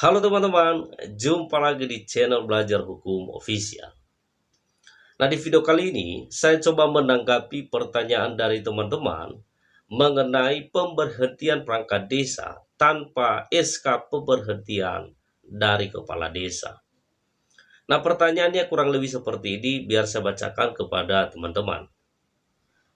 Halo teman-teman, jumpa lagi di channel Belajar Hukum Official. Nah, di video kali ini saya coba menanggapi pertanyaan dari teman-teman mengenai pemberhentian perangkat desa tanpa SK pemberhentian dari kepala desa. Nah, pertanyaannya kurang lebih seperti ini, biar saya bacakan kepada teman-teman.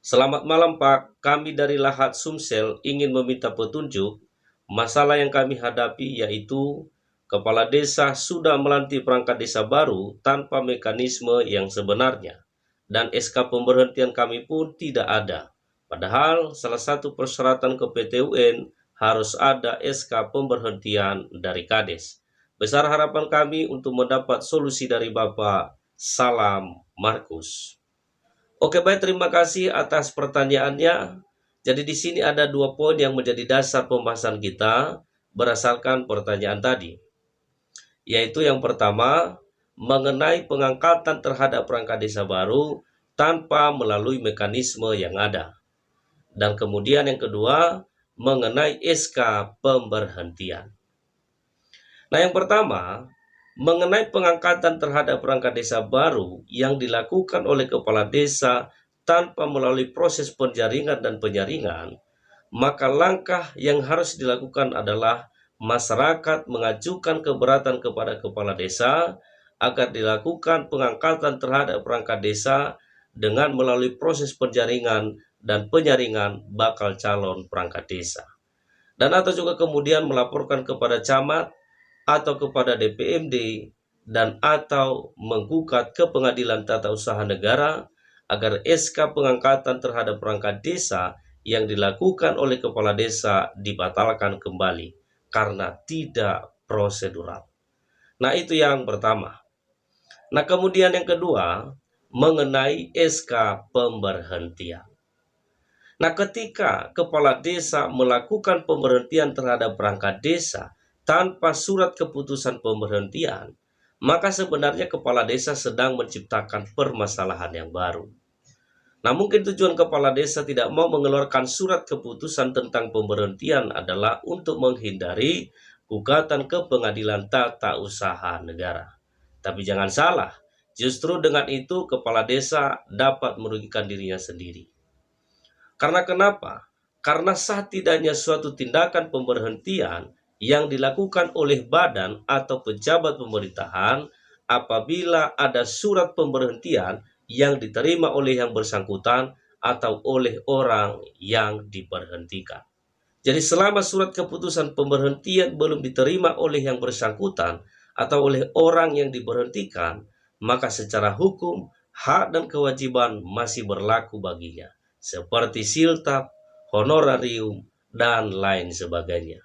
Selamat malam Pak, kami dari Lahat Sumsel ingin meminta petunjuk. Masalah yang kami hadapi yaitu kepala desa sudah melantik perangkat desa baru tanpa mekanisme yang sebenarnya, dan SK pemberhentian kami pun tidak ada. Padahal salah satu persyaratan ke PTUN harus ada SK pemberhentian dari Kades. Besar harapan kami untuk mendapat solusi dari Bapak. Salam Markus. Oke, baik, terima kasih atas pertanyaannya. Jadi di sini ada dua poin yang menjadi dasar pembahasan kita berdasarkan pertanyaan tadi. Yaitu yang pertama, mengenai pengangkatan terhadap perangkat desa baru tanpa melalui mekanisme yang ada. Dan kemudian yang kedua, mengenai SK pemberhentian. Nah, yang pertama, mengenai pengangkatan terhadap perangkat desa baru yang dilakukan oleh kepala desa tanpa melalui proses penjaringan dan penyaringan, maka langkah yang harus dilakukan adalah masyarakat mengajukan keberatan kepada kepala desa agar dilakukan pengangkatan terhadap perangkat desa dengan melalui proses penjaringan dan penyaringan bakal calon perangkat desa. Dan atau juga kemudian melaporkan kepada camat atau kepada DPMD dan atau menggugat ke Pengadilan Tata Usaha Negara agar SK pengangkatan terhadap perangkat desa yang dilakukan oleh kepala desa dibatalkan kembali karena tidak prosedural. Nah, itu yang pertama. Nah, kemudian yang kedua, mengenai SK pemberhentian. Nah, ketika kepala desa melakukan pemberhentian terhadap perangkat desa tanpa surat keputusan pemberhentian, maka sebenarnya kepala desa sedang menciptakan permasalahan yang baru. Nah, mungkin tujuan kepala desa tidak mau mengeluarkan surat keputusan tentang pemberhentian adalah untuk menghindari gugatan ke Pengadilan Tata Usaha Negara. Tapi jangan salah, justru dengan itu kepala desa dapat merugikan dirinya sendiri. Karena kenapa? Karena sah tidaknya suatu tindakan pemberhentian yang dilakukan oleh badan atau pejabat pemerintahan apabila ada surat pemberhentian yang diterima oleh yang bersangkutan atau oleh orang yang diberhentikan. Jadi selama surat keputusan pemberhentian belum diterima oleh yang bersangkutan atau oleh orang yang diberhentikan, maka secara hukum hak dan kewajiban masih berlaku baginya, seperti siltap, honorarium, dan lain sebagainya.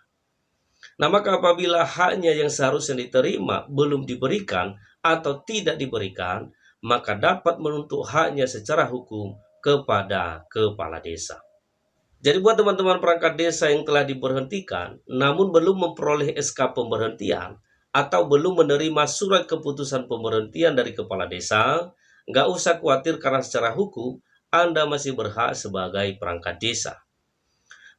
Nah, maka apabila haknya yang seharusnya diterima belum diberikan atau tidak diberikan, maka dapat menuntut haknya secara hukum kepada kepala desa. Jadi buat teman-teman perangkat desa yang telah diberhentikan namun belum memperoleh SK pemberhentian atau belum menerima surat keputusan pemberhentian dari kepala desa, nggak usah khawatir karena secara hukum Anda masih berhak sebagai perangkat desa.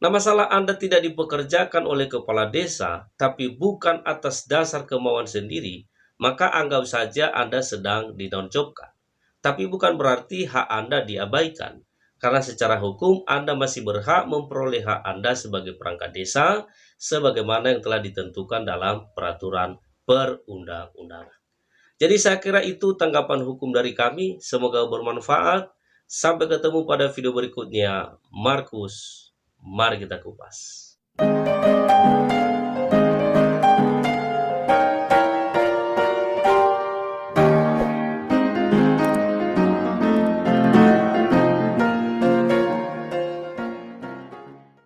Nah, masalah Anda tidak dipekerjakan oleh kepala desa, tapi bukan atas dasar kemauan sendiri, maka anggap saja Anda sedang dinonjobkan. Tapi bukan berarti hak Anda diabaikan, karena secara hukum Anda masih berhak memperoleh hak Anda sebagai perangkat desa, sebagaimana yang telah ditentukan dalam peraturan perundang-undangan. Jadi saya kira itu tanggapan hukum dari kami, semoga bermanfaat. Sampai ketemu pada video berikutnya. Markus, mari kita kupas.